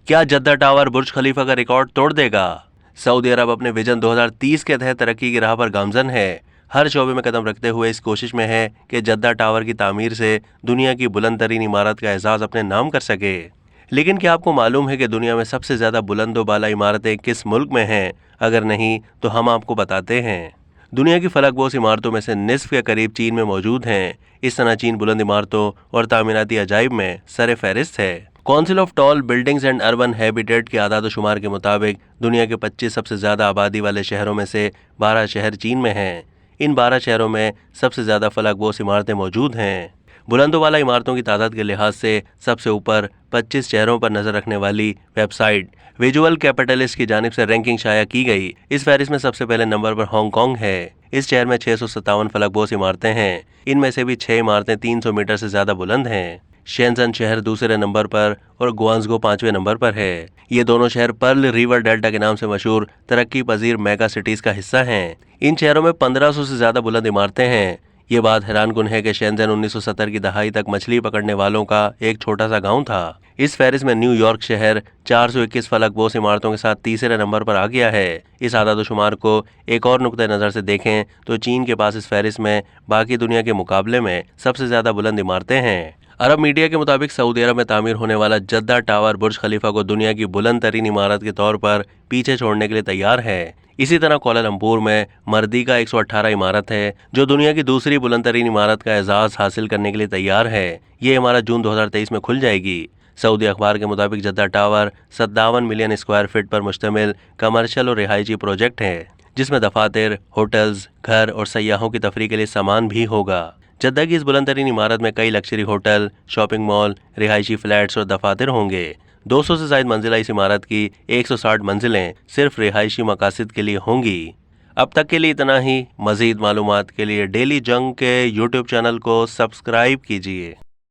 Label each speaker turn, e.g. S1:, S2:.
S1: क्या जद्दा टावर बुर्ज खलीफा का रिकॉर्ड तोड़ देगा? सऊदी अरब अपने विजन 2030 के तहत तरक्की की राह पर गामजन है। हर शोबे में कदम रखते हुए इस कोशिश में है कि जद्दा टावर की तामीर से दुनिया की बुलंद तरीन इमारत का एजाज अपने नाम कर सके। लेकिन क्या आपको मालूम है कि दुनिया में सबसे ज्यादा बुलंदो बाला इमारतें किस मुल्क में हैं? अगर नहीं तो हम आपको बताते हैं। दुनिया की फलकबोस इमारतों में से निस्फ के करीब चीन में मौजूद हैं। इस तरह चीन बुलंद इमारतों और तामीराती अजाइब में सरे फहरिस्त है। Council of tall buildings and urban habitat के आदाद शुमार के मुताबिक दुनिया के 25 सबसे ज्यादा आबादी वाले शहरों में से 12 शहर चीन में हैं। इन 12 शहरों में सबसे ज्यादा फलकबोस इमारतें मौजूद हैं। बुलंदों वाला इमारतों की तादाद के लिहाज से सबसे ऊपर 25 शहरों पर नजर रखने वाली वेबसाइट विजुअल कैपिटलिस्ट की जानिब से रैंकिंग शाया की गई। इस फहरिस्त में सबसे पहले नंबर पर हांगकांग है। इस शहर में 657 फलकबोस इमारतें हैं। इनमें से भी 6 इमारतें 300 मीटर से ज्यादा बुलंद हैं। शेंजन शहर दूसरे नंबर पर और ग्वांगझो 5वें नंबर पर है। ये दोनों शहर पर्ल रिवर डेल्टा के नाम से मशहूर तरक्की पजीर मेगा सिटीज का हिस्सा हैं। इन शहरों में 1500 से ज्यादा बुलंद इमारतें हैं। ये बात हैरानकुन है कि शेंजन 1970 की दहाई तक मछली पकड़ने वालों का एक छोटा सा गांव था। इस फहरिस्त में न्यूयॉर्क शहर 421 फलकबोस इमारतों के साथ तीसरे नंबर पर आ गया है। इस आदाद-ओ-शुमार को एक और नुक्ते नज़र से देखें तो चीन के पास इस फहरिस्त में बाकी दुनिया के मुकाबले में सबसे ज्यादा बुलंद इमारतें हैं। अरब मीडिया के मुताबिक सऊदी अरब में तामीर होने वाला जद्दा टावर बुर्ज खलीफा को दुनिया की बुलंद तरीन इमारत के तौर पर पीछे छोड़ने के लिए तैयार है। इसी तरह कोलालमपुर में मर्दी का 118 इमारत है जो दुनिया की दूसरी बुलंद तरीन इमारत का एजाज हासिल करने के लिए तैयार है। ये इमारत जून 2023 में खुल जाएगी। सऊदी अखबार के मुताबिक Jeddah tower 57 million square feet पर मुश्तमिल कमर्शियल और रिहायशी प्रोजेक्ट है, जिसमें दफातर, होटल्स, घर और सयाहों की तफरीह के लिए सामान भी होगा। जद्दा की इस बुलंद तरीन इमारत में कई लग्जरी होटल, शॉपिंग मॉल, रिहायशी फ्लैट्स और दफातर होंगे। 200 से ज्यादा मंजिला इस इमारत की 160 मंजिलें सिर्फ रिहायशी मकासद के लिए होंगी। अब तक के लिए इतना ही। मजीद मालूमात के लिए डेली जंग के यूट्यूब चैनल को सब्सक्राइब कीजिए।